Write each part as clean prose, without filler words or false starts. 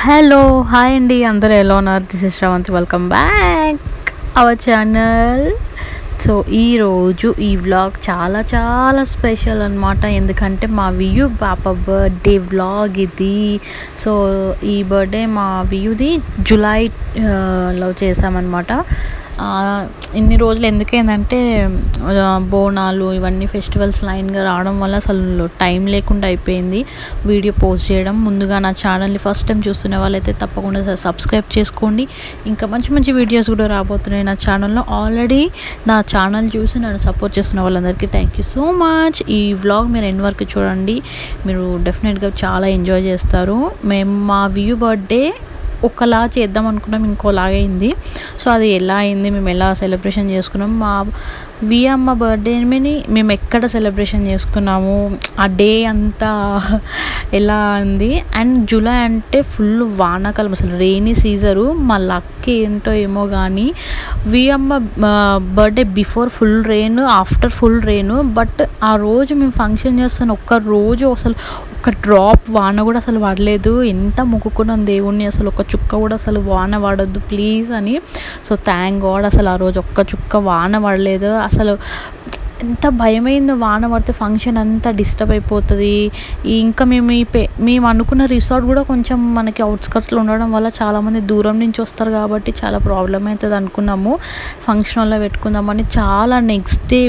Hello hi అండి, అందరూ ఎలా ఉన్నారు? This is Sravanthi, welcome back our channel. So ఈరోజు ఈ వ్లాగ్ చాలా చాలా స్పెషల్ అనమాట. ఎందుకంటే మా వియు పాప బర్త్డే వ్లాగ్ ఇది. సో ఈ బర్త్డే మా వియుది జూలైలో చేసామన్నమాట. ఇన్ని రోజులు ఎందుకైందంటే బోనాలు ఇవన్నీ ఫెస్టివల్స్ లైన్గా రావడం వల్ల అసలు టైం లేకుండా అయిపోయింది వీడియో పోస్ట్ చేయడం. ముందుగా నా ఛానల్ని ఫస్ట్ టైం చూస్తున్న వాళ్ళైతే తప్పకుండా సబ్స్క్రైబ్ చేసుకోండి. ఇంకా మంచి మంచి వీడియోస్ కూడా రాబోతున్నాయి నా ఛానల్లో. ఆల్రెడీ నా ఛానల్ చూసి నన్ను సపోర్ట్ చేస్తున్న వాళ్ళందరికీ థ్యాంక్ యూ సో మచ్. ఈ వ్లాగ్ మీరు ఎన్ని వరకు చూడండి, మీరు డెఫినెట్గా చాలా ఎంజాయ్ చేస్తారు. మేము మా వియు బర్త్డే ఒకలా చేద్దాం అనుకున్నాం, ఇంకోలాగైంది. సో అది ఎలా అయింది, మేము ఎలా సెలబ్రేషన్ చేసుకున్నాం, మా వియమ్మ బర్త్డేని మేము ఎక్కడ సెలబ్రేషన్ చేసుకున్నాము, ఆ డే అంతా ఎలా ఉంది. అండ్ జూలై అంటే ఫుల్ వానాకాలం, అసలు రెయినీ సీజరు. మా లక్ ఏంటో ఏమో కానీ వియమ్మ birthday before full rain, after full rain. But ఆ రోజు మేము ఫంక్షన్ చేస్తున్న ఒక్క రోజు అసలు ఒక డ్రాప్ వాన కూడా అసలు పడలేదు. ఎంత మొక్కుకున్నాం దేవుణ్ణి, అసలు ఒక చుక్క కూడా అసలు వాన పడొద్దు ప్లీజ్ అని. సో థ్యాంక్ గాడ్ అసలు ఆ రోజు ఒక్క చుక్క వాన పడలేదు. అసలు ఎంత భయమైందో, వాన పడితే ఫంక్షన్ అంతా డిస్టర్బ్ అయిపోతుంది. ఇంకా మేము అనుకున్న రిసార్ట్ కూడా కొంచెం మనకి అవుట్స్కట్స్లో ఉండడం వల్ల చాలామంది దూరం నుంచి వస్తారు కాబట్టి చాలా ప్రాబ్లం అవుతుంది అనుకున్నాము. ఫంక్షన్ హాల్లో పెట్టుకుందామని చాలా నెక్స్ట్ డే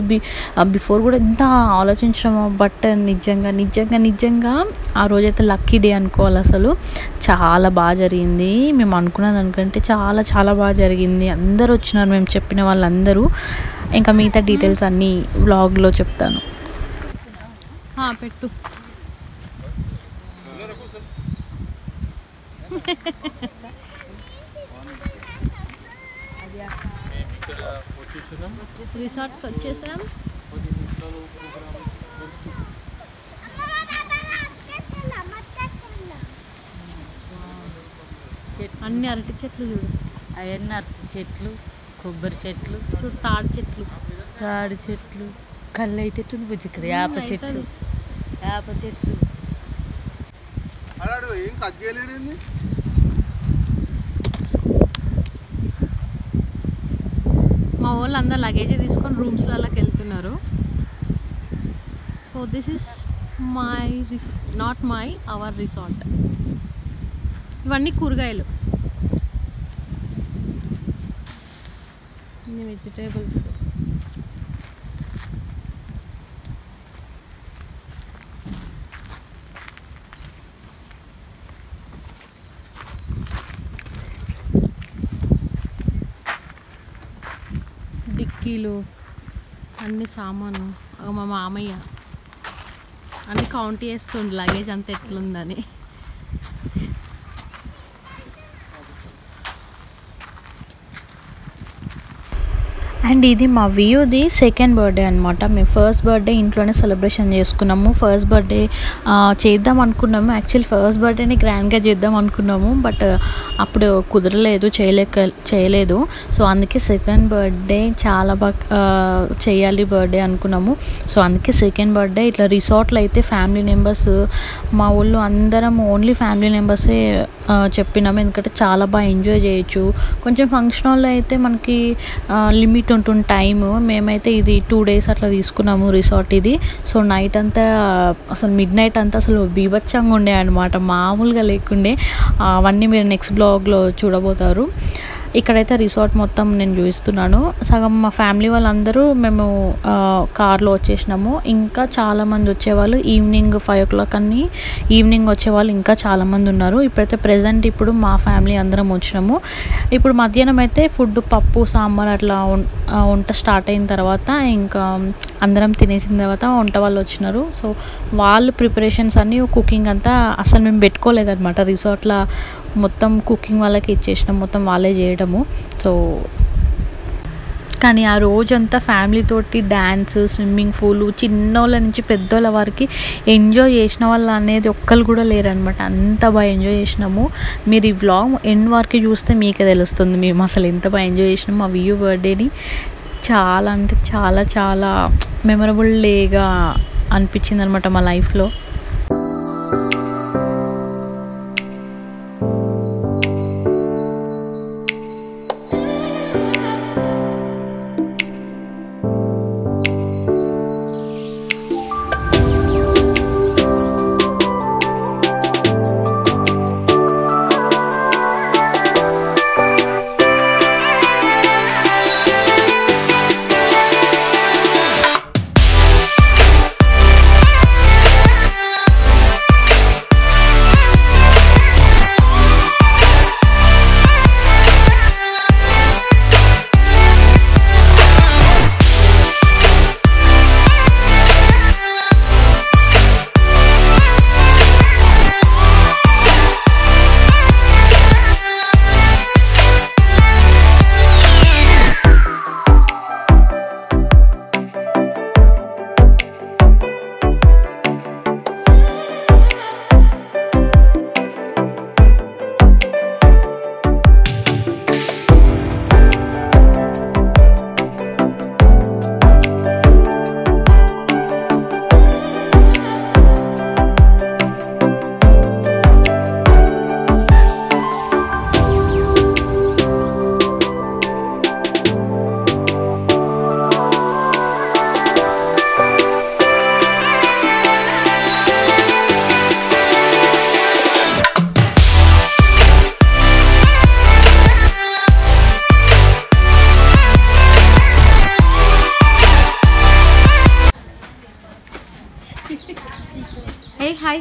బిఫోర్ కూడా ఎంత ఆలోచించాము. బట్ నిజంగా ఆ రోజైతే లక్కీ డే అనుకోవాలి. అసలు చాలా బాగా జరిగింది. మేము అనుకున్నది అనుకంటే చాలా చాలా బాగా జరిగింది. అందరూ వచ్చినారు, మేము చెప్పిన వాళ్ళందరూ. ఇంకా మిగతా డీటెయిల్స్ అన్నీ వ్లాగ్లో చెప్తాను. పెట్టు. రిసార్ట్కి వచ్చేసాం. అన్ని అరటి చెట్లు చూడు, అవన్నీ అరటి చెట్లు, కొబ్బరి చెట్లు, తాడి చెట్లు, కళ్ళు అయితే బుజ్జి ఇక్కడ వేప చెట్లు. మా వాళ్ళు అందరు లగేజ్ తీసుకొని రూమ్స్లలోకి వెళ్తున్నారు. So this is our resort. ఇవన్నీ కూరగాయలు, ఇన్ని వెజిటేబుల్స్. డిక్కీలు, అన్ని సామాను. మా మామయ్య అన్ని కౌంట్ చేస్తుండు లగేజ్ అంతా ఎట్లుందని. అండ్ ఇది మా వియుది సెకండ్ బర్త్డే అనమాట. మేము ఫస్ట్ బర్త్డే ఇంట్లోనే సెలబ్రేషన్ చేసుకున్నాము. ఫస్ట్ బర్త్డే చేద్దాం అనుకున్నాము, యాక్చువల్లీ ఫస్ట్ బర్త్డేని గ్రాండ్గా చేద్దాం అనుకున్నాము. బట్ అప్పుడు కుదరలేదు, చేయలేదు. సో అందుకే సెకండ్ బర్త్డే చాలా బాగా చేయాలి బర్త్డే అనుకున్నాము. సో అందుకే సెకండ్ బర్త్డే ఇట్లా రిసార్ట్లో అయితే ఫ్యామిలీ మెంబర్స్, మా ఊళ్ళో అందరం ఓన్లీ ఫ్యామిలీ మెంబర్సే చెప్పినాము. ఎందుకంటే చాలా బాగా ఎంజాయ్ చేయొచ్చు. కొంచెం ఫంక్షన్ హాల్లో అయితే మనకి లిమిట్ ఉంటుంది టైము. మేమైతే ఇది 2 days అట్లా తీసుకున్నాము రిసార్ట్ ఇది. సో నైట్ అంతా అసలు మిడ్ నైట్ అంతా అసలు బీభత్సంగా ఉండే అనమాట, మామూలుగా లేకుండే. అవన్నీ మీరు నెక్స్ట్ బ్లాగ్లో చూడబోతారు. ఇక్కడైతే రిసార్ట్ మొత్తం నేను చూపిస్తున్నాను. సగం మా ఫ్యామిలీ వాళ్ళందరూ మేము కార్లో వచ్చేసినాము. ఇంకా చాలామంది వచ్చేవాళ్ళు ఈవినింగ్ 5 o'clock అన్నీ ఈవినింగ్ వచ్చేవాళ్ళు ఇంకా చాలామంది ఉన్నారు. ఇప్పుడైతే ప్రజెంట్ ఇప్పుడు మా ఫ్యామిలీ అందరం వచ్చినాము. ఇప్పుడు మధ్యాహ్నం అయితే ఫుడ్ పప్పు సాంబార్ అట్లా వంట స్టార్ట్ అయిన తర్వాత ఇంకా అందరం తినేసిన తర్వాత వంట వాళ్ళు వచ్చినారు. సో వాళ్ళు ప్రిపరేషన్స్ అన్నీ, కుకింగ్ అంతా అసలు మేము పెట్టుకోలేదన్నమాట రిసార్ట్లో. మొత్తం కుకింగ్ వాళ్ళకి ఇచ్చేసినాం, మొత్తం వాళ్ళే చేయడము. సో కానీ ఆ రోజంతా ఫ్యామిలీతోటి డ్యాన్స్, స్విమ్మింగ్ పూల్, చిన్నోళ్ళ నుంచి పెద్దోళ్ళ వరకు ఎంజాయ్ చేసిన వాళ్ళు అనేది ఒక్కరు కూడా లేరనమాట. అంత బాగా ఎంజాయ్ చేసినాము. మీరు ఈ వ్లాగ్ ఎండ్ వరకు చూస్తే మీకే తెలుస్తుంది మేము అసలు ఎంత బాగా ఎంజాయ్ చేసినాము. మా వియు బర్త్డేని చాలా అంటే చాలా చాలా మెమరబుల్ డేగా అనిపించింది అనమాట మా లైఫ్లో. Hi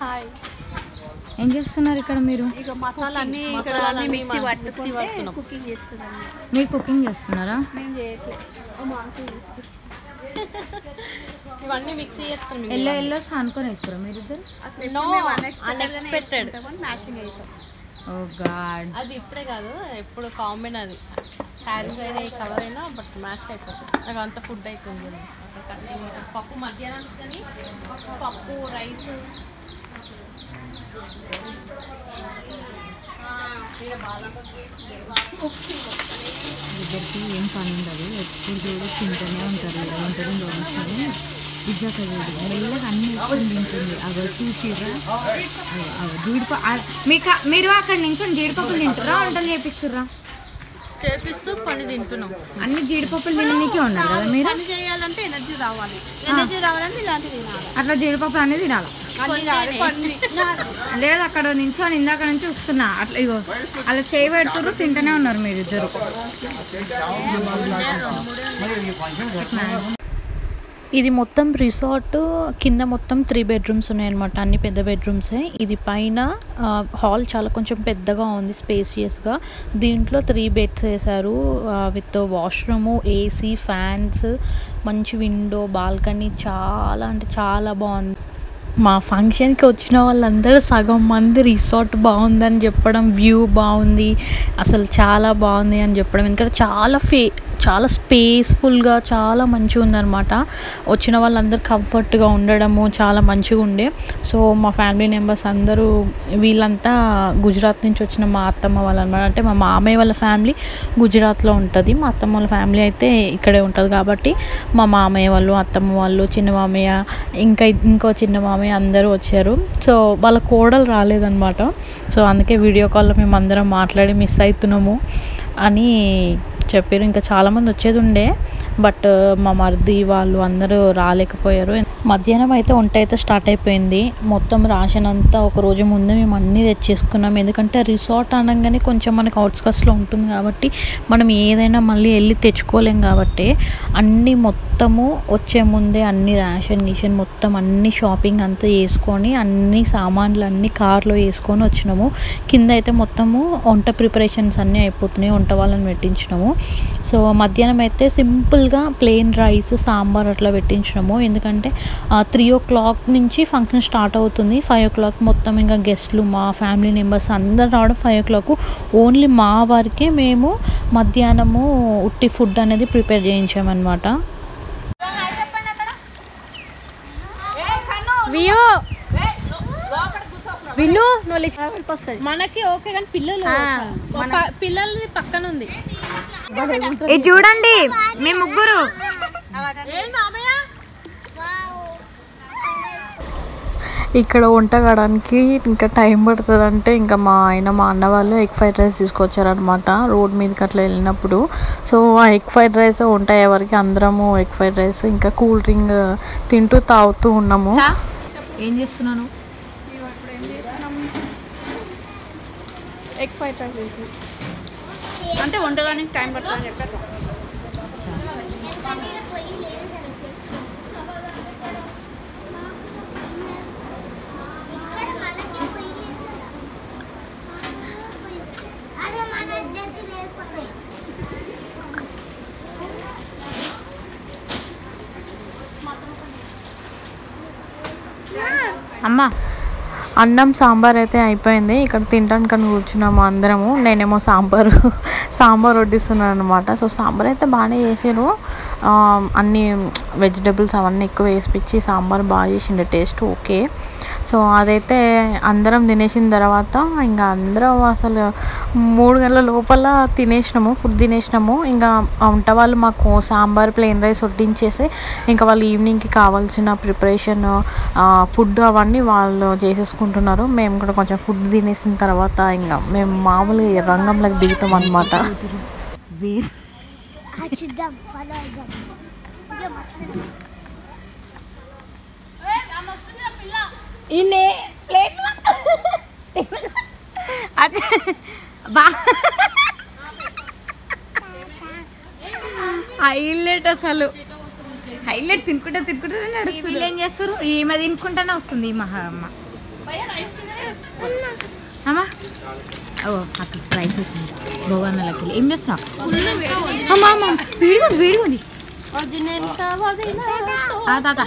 hi. ఏం చేస్తున్నారు ఇక్కడ మీరు? ఇక మసాలాన్ని మిక్సీ పట్టుకుంటున్నాం. కుకింగ్ చేస్తున్నాం. మీరు కుకింగ్ చేస్తున్నారా? మేము చేయట్లేదు. ఇవన్నీ మిక్సీ చేసుకున్నాం. ఎల్లో అనుకొని వేసుకోరా మీరు ఇద్దరు? అన్ఎక్స్పెక్టెడ్ మ్యాచింగ్ అవుతాం. ఓ గాడ్, అది ఇప్పుడే కాదు, ఎప్పుడు కాంబిన్. అది శారీ అయినా కలర్ అయినా బట్ మ్యాచ్ అయిపోతుంది. నాకు అంత ఫుడ్ అవుతుంది. పప్పు మధ్యాహ్నం కానీ పప్పు రైస్ ఇద్దరికి ఏం పని ఉండదు, ఎప్పుడు చూడు తింటూనే ఉంటారు. ఏమంటారు రోజుకొని పిజ్జా కదేది మెల్లగా అన్ని వేసుకొని తింటుంది. అవి చూసిర్రా మీరు అక్కడ నుంచి జీడిపప్పులు తింటురా, వంటలు చేపిస్తుర్రా? చేపిస్తూ కొన్ని తింటున్నాం. అన్ని జీడిపప్పులు తిననీకే ఉన్నారు కదా మీరు? పని చేయాలంటే ఎనర్జీ రావాలంటే ఇలాంటివి తినాలి. అట్లా జీడిపప్పులు అనేది తినాలి. లేదు అక్కడ నుంచి ఇందాక నుంచి వస్తున్నా అట్లా ఇగో అలా చేయి పెడుతున్నారు, తింటూనే ఉన్నారు మీరు ఇద్దరు. ఇది మొత్తం రిసార్ట్ కింద మొత్తం 3 బెడ్రూమ్స్ ఉన్నాయన్నమాట. అన్ని పెద్ద బెడ్రూమ్సే. ఇది పైన హాల్ చాలా కొంచెం పెద్దగా ఉంది, స్పేసియస్గా. దీంట్లో 3 బెడ్స్ వేశారు విత్ వాష్రూము, ఏసీ, ఫ్యాన్స్, మంచి విండో, బాల్కనీ. చాలా అంటే చాలా బాగుంది. మా ఫంక్షన్కి వచ్చిన వాళ్ళందరూ సగం మంది రిసార్ట్ బాగుందని చెప్పడం, వ్యూ బాగుంది, అసలు చాలా బాగుంది అని చెప్పడం. ఎందుకంటే చాలా స్పేస్ఫుల్గా చాలా మంచిగా ఉందన్నమాట. వచ్చిన వాళ్ళందరూ కంఫర్ట్గా ఉండడము చాలా మంచిగా ఉండే. సో మా ఫ్యామిలీ మెంబర్స్ అందరూ, వీళ్ళంతా గుజరాత్ నుంచి వచ్చిన మా అత్తమ్మ వాళ్ళు అనమాట. అంటే మా మామయ్య వాళ్ళ ఫ్యామిలీ గుజరాత్లో ఉంటుంది, మా అత్తమ్మ వాళ్ళ ఫ్యామిలీ అయితే ఇక్కడే ఉంటుంది. కాబట్టి మా మామయ్య వాళ్ళు, అత్తమ్మ వాళ్ళు, చిన్న మామయ్య, ఇంకో చిన్న మామయ్య అందరూ వచ్చారు. సో వాళ్ళ కోడలు రాలేదన్నమాట. సో అందుకే వీడియో కాల్లో మేము అందరం మాట్లాడి మిస్ అవుతున్నాము అని చెప్పారు. ఇంకా చాలామంది వచ్చేది ఉండే, బట్ మా మరిది వాళ్ళు అందరూ రాలేకపోయారు. మధ్యాహ్నం అయితే వంట అయితే స్టార్ట్ అయిపోయింది. మొత్తం రాషన్ అంతా ఒక రోజు ముందే మేము అన్నీ తెచ్చేసుకున్నాం. ఎందుకంటే రిసార్ట్ అనగానే కొంచెం మనకు అవుట్స్కట్స్లో ఉంటుంది కాబట్టి మనం ఏదైనా మళ్ళీ వెళ్ళి తెచ్చుకోలేం. కాబట్టి అన్నీ మొత్తము వచ్చే ముందే అన్ని రేషన్ మొత్తం అన్ని షాపింగ్ అంతా చేసుకొని అన్ని సామాన్లు అన్నీ కార్లో వేసుకొని వచ్చినాము. కింద అయితే మొత్తము వంట ప్రిపరేషన్స్ అన్నీ అయిపోతున్నాయి, వంట వాళ్ళని పెట్టించినాము. సో మధ్యాహ్నం అయితే సింపుల్గా ప్లెయిన్ రైస్, సాంబార్ అట్లా పెట్టించినాము. ఎందుకంటే 3 o'clock నుంచి ఫంక్షన్ స్టార్ట్ అవుతుంది. 5 o'clock మొత్తం ఇంకా గెస్ట్లు, మా ఫ్యామిలీ మెంబర్స్ అందరు రావడం 5 o'clock. ఓన్లీ మా వారికే మేము మధ్యాహ్నము ఉట్టి ఫుడ్ అనేది ప్రిపేర్ చేయించామన్నమాట. మనకి ఓకే కానీ పిల్లలది పక్కన ఉంది. ఇది చూడండి మీ ముగ్గురు. ఇక్కడ వంట కావడానికి ఇంకా టైం పడుతుంది. అంటే ఇంకా మా అన్న వాళ్ళు ఎగ్ ఫ్రైడ్ రైస్ తీసుకొచ్చారనమాట రోడ్ మీదకి అట్లా వెళ్ళినప్పుడు. సో ఆ ఎగ్ ఫ్రైడ్ రైస్ వంట అయ్యేవరకు అందరము ఎగ్ ఫ్రైడ్ రైస్ ఇంకా కూల్ డ్రింక్ తింటూ తాగుతూ ఉన్నాము. ఏం చేస్తున్నాను? ఎగ్ ఫ్రైడ్ రైస్ అంటే వంటడానికి టైం పడుతుందని చెప్పారు. అమ్మా అన్నం సాంబార్ అయితే అయిపోయింది. ఇక్కడ తినడానికి కూర్చున్నాము అందరము. నేనేమో సాంబార్ వడ్డిస్తున్నాను అనమాట. సో సాంబార్ అయితే బాగానే చేసారు. అన్ని వెజిటబుల్స్ అవన్నీ ఎక్కువ వేసిపించి సాంబార్ బాగా చేసిండే, టేస్ట్ ఓకే. సో అదైతే అందరం తినేసిన తర్వాత ఇంకా అందరం అసలు 3 గంటల లోపల ఫుడ్ తినేసినాము. ఇంకా వంట వాళ్ళు మాకు సాంబార్, ప్లెయిన్ రైస్ వడ్డించేసి ఇంకా వాళ్ళు ఈవినింగ్కి కావాల్సిన ప్రిపరేషన్, ఫుడ్ అవన్నీ వాళ్ళు చేసేసుకుంటున్నారు. మేము కూడా కొంచెం ఫుడ్ తినేసిన తర్వాత ఇంకా మేము మామూలుగా రంగంలోకి దిగుతాం అన్నమాట. హైలైట్ అసలు హైలైట్ తినుకుంటా నడుస్తుంది. ఏం చేస్తారు? ఈమె తినుకుంటానే వస్తుంది ఈ మహా అమ్మ. అమ్మా ఓ అక్క రైస్ వచ్చింది భోగాన్నలకి. ఏం చేస్తున్నావు? అమ్మా అమ్మ వేడిగోండి తాత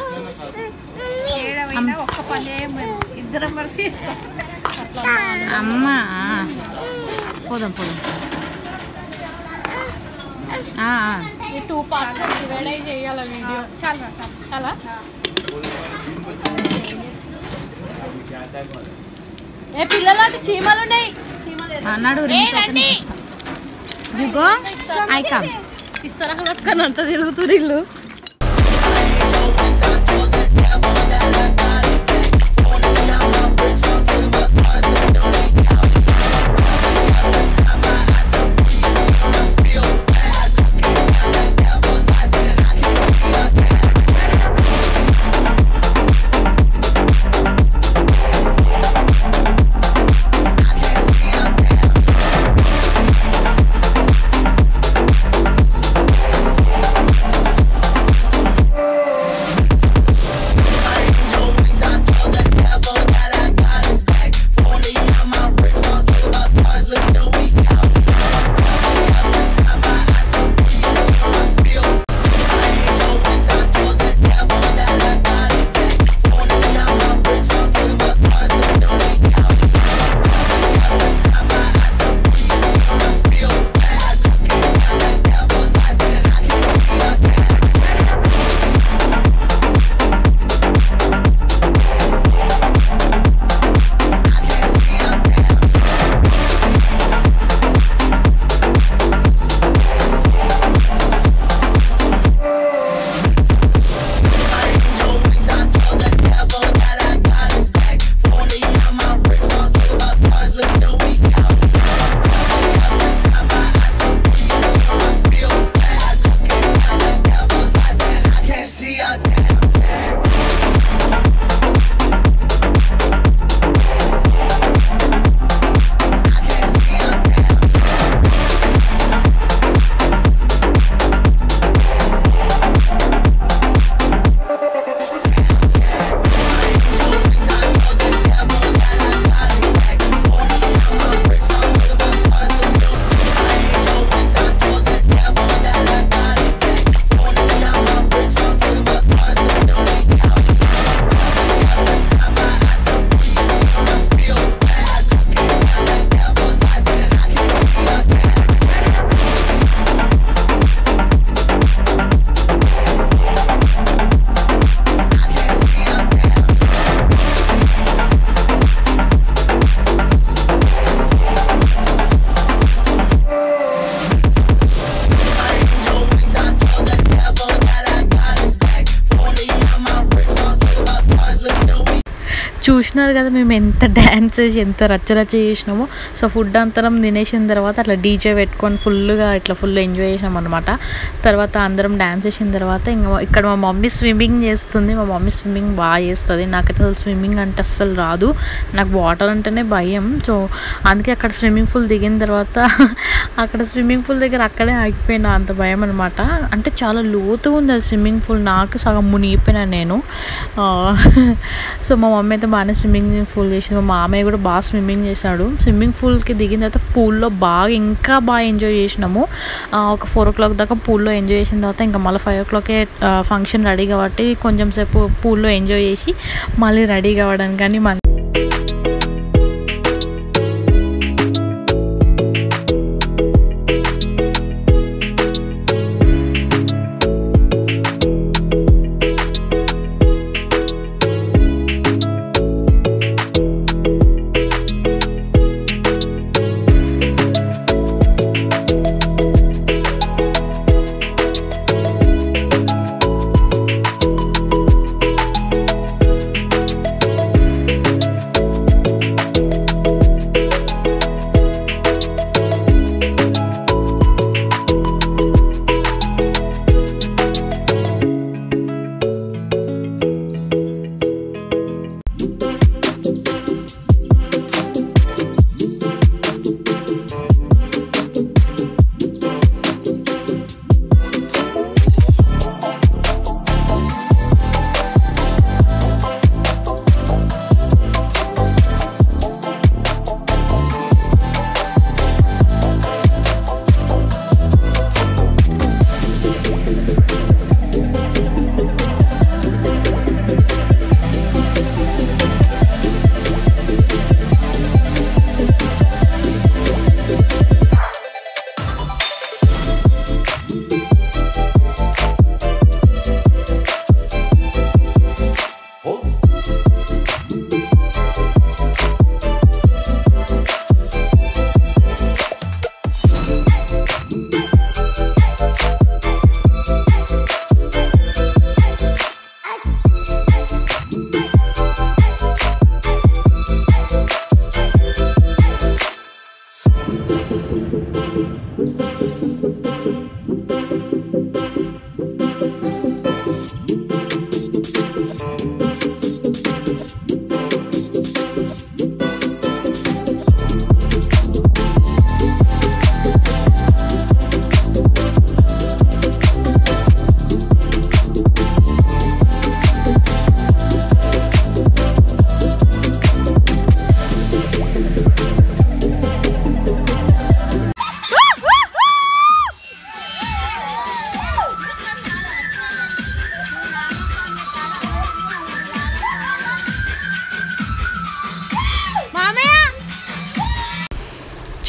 అమ్మా పోదాం 2 parts డివైడ్ చేయాలి వీడియో. చాలా ఏ పిల్లలకి చీమలు ఉన్నాయి అన్నాడు. ఇస్తారా పట్టుకొని తిరుగుతురు ఇల్లు. చూసినారు కదా మేము ఎంత డ్యాన్స్ చేసి ఎంత రచ్చరచ్చ చేసినామో. సో ఫుడ్ అంతరం తినేసిన తర్వాత అట్లా డీజే పెట్టుకొని ఫుల్గా ఇట్లా ఫుల్ ఎంజాయ్ చేసినాం అనమాట. తర్వాత అందరం డ్యాన్స్ చేసిన తర్వాత ఇంకా ఇక్కడ మా మమ్మీ స్విమ్మింగ్ చేస్తుంది. మా మమ్మీ స్విమ్మింగ్ బాగా చేస్తుంది. నాకైతే అసలు స్విమ్మింగ్ అంటే అస్సలు రాదు, నాకు వాటర్ అంటేనే భయం. సో అందుకే అక్కడ స్విమ్మింగ్ పూల్ దిగిన తర్వాత అక్కడ స్విమ్మింగ్ పూల్ దగ్గర అక్కడే ఆగిపోయినా, అంత భయం అనమాట. అంటే చాలా లోతుగా ఉంది అది స్విమ్మింగ్ పూల్, నాకు సగం మునిగిపోయినా నేను. సో మా మమ్మీ అయితే బాగానే స్విమ్మింగ్ పూల్ చేసింది, మా మామయ్య కూడా బాగా స్విమ్మింగ్ చేశాడు. స్విమ్మింగ్ పూల్కి దిగిన తర్వాత పూల్లో ఇంకా బాగా ఎంజాయ్ చేసినాము. ఒక 4 o'clock దాకా పూల్లో ఎంజాయ్ చేసిన తర్వాత ఇంకా మళ్ళీ 5 o'clockకే ఫంక్షన్ రెడీ కాబట్టి కొంచెం సేపు పూల్లో ఎంజాయ్ చేసి మళ్ళీ రెడీ కావడానికి కానీ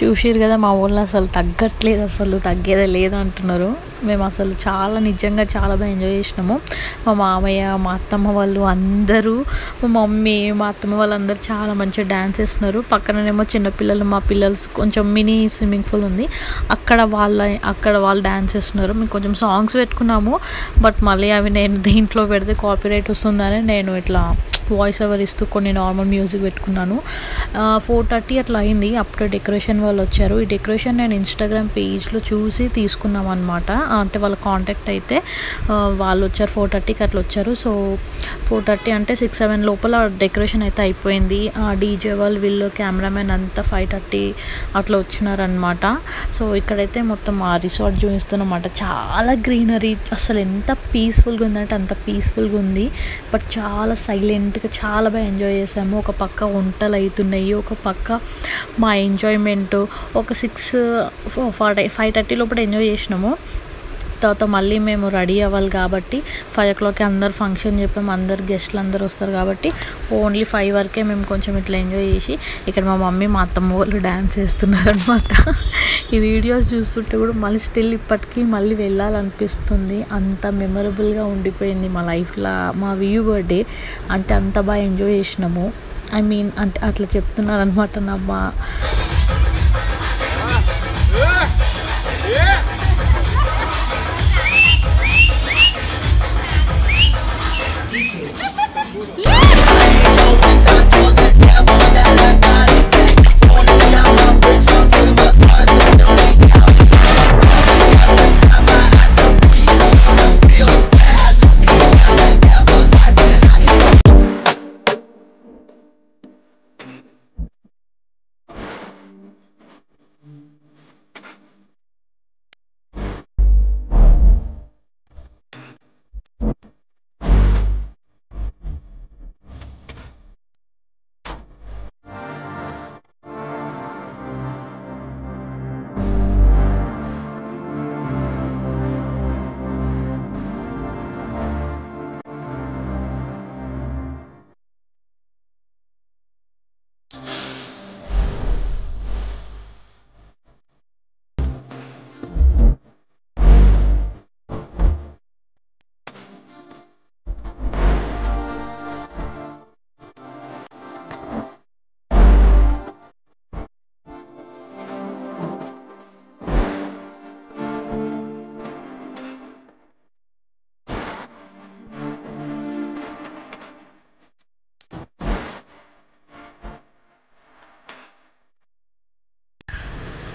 చూసిరు కదా మా ఊళ్ళో అసలు తగ్గట్లేదు, అసలు తగ్గేదే లేదు అంటున్నారు. మేము అసలు చాలా నిజంగా చాలా బాగా ఎంజాయ్ చేసినాము. మా మామయ్య, మా అత్తమ్మ వాళ్ళు అందరూ, మా మమ్మీ, మా అత్తమ్మ వాళ్ళందరూ చాలా మంచిగా డ్యాన్స్ చేస్తున్నారు. పక్కననేమో చిన్నపిల్లలు, మా పిల్లలు కొంచెం మినీ స్విమ్మింగ్ పూల్ ఉంది, అక్కడ వాళ్ళు డ్యాన్స్ చేస్తున్నారు. మేము కొంచెం సాంగ్స్ పెట్టుకున్నాము, బట్ మళ్ళీ అవి నేను దీంట్లో పెడితే కాపీరైట్ వస్తుందని నేను ఇట్లా వాయిస్ ఓవర్ ఇస్తూ కొన్ని నార్మల్ మ్యూజిక్ పెట్టుకున్నాను. 4:30 అట్లా అయింది. అప్పుడు డెకరేషన్ వాళ్ళు వచ్చారు. ఈ డెకరేషన్ నేను ఇన్స్టాగ్రామ్ పేజ్లో చూసి తీసుకున్నాం అనమాట. అంటే వాళ్ళ కాంటాక్ట్ అయితే వాళ్ళు వచ్చారు 4:30కి అట్లా వచ్చారు. సో 4:30 అంటే 6-7 లోపల డెకరేషన్ అయితే అయిపోయింది. డీజే వాళ్ళు వీళ్ళు కెమెరామెన్ అంతా 5:30 అట్లా వచ్చినారనమాట. సో ఇక్కడైతే మొత్తం ఆ రిసార్ట్ చూపిస్తున్నమాట. చాలా గ్రీనరీ, అసలు ఎంత పీస్ఫుల్గా ఉందంటే అంత పీస్ఫుల్గా ఉంది. బట్ చాలా సైలెంట్గా చాలా బాగా ఎంజాయ్ చేసాము. ఒక పక్క వంటలు అవుతున్నాయి, ఒక పక్క మా ఎంజాయ్మెంట్. ఒక 5:30 లోపల ఎంజాయ్ చేసినాము. తర్వాత మళ్ళీ మేము రెడీ అవ్వాలి కాబట్టి 5 o'clock అందరు ఫంక్షన్ చెప్పాము, అందరు గెస్ట్లు అందరు వస్తారు కాబట్టి ఓన్లీ 5 వరకే మేము కొంచెం ఇట్లా ఎంజాయ్ చేసి, ఇక్కడ మా మమ్మీ మా అత్తమ్మ వాళ్ళు డ్యాన్స్ చేస్తున్నారు అనమాట. ఈ వీడియోస్ చూస్తుంటే కూడా మళ్ళీ స్టిల్ ఇప్పటికీ మళ్ళీ వెళ్ళాలనిపిస్తుంది. అంత మెమరబుల్గా ఉండిపోయింది మా లైఫ్లో మా వ్యూ బర్త్డే. అంటే అంత బాగా ఎంజాయ్ చేసినాము. అంటే అట్లా చెప్తున్నారు అనమాట నా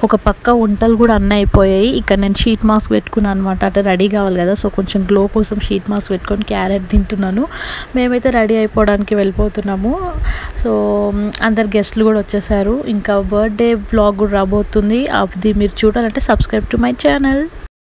ఒక పక్క వంటలు కూడా అన్నీ అయిపోయాయి. ఇక్కడ నేను షీట్ మాస్క్ పెట్టుకున్నాను అనమాట. అంటే రెడీ కావాలి కదా, సో కొంచెం గ్లో కోసం షీట్ మాస్క్ పెట్టుకొని క్యారెట్ తింటున్నాను. మేమైతే రెడీ అయిపోవడానికి వెళ్ళిపోతున్నాము. సో అందరు గెస్ట్లు కూడా వచ్చేసారు. ఇంకా బర్త్డే బ్లాగ్ కూడా రాబోతుంది. అది మీరు చూడాలంటే సబ్స్క్రైబ్ టు మై ఛానల్.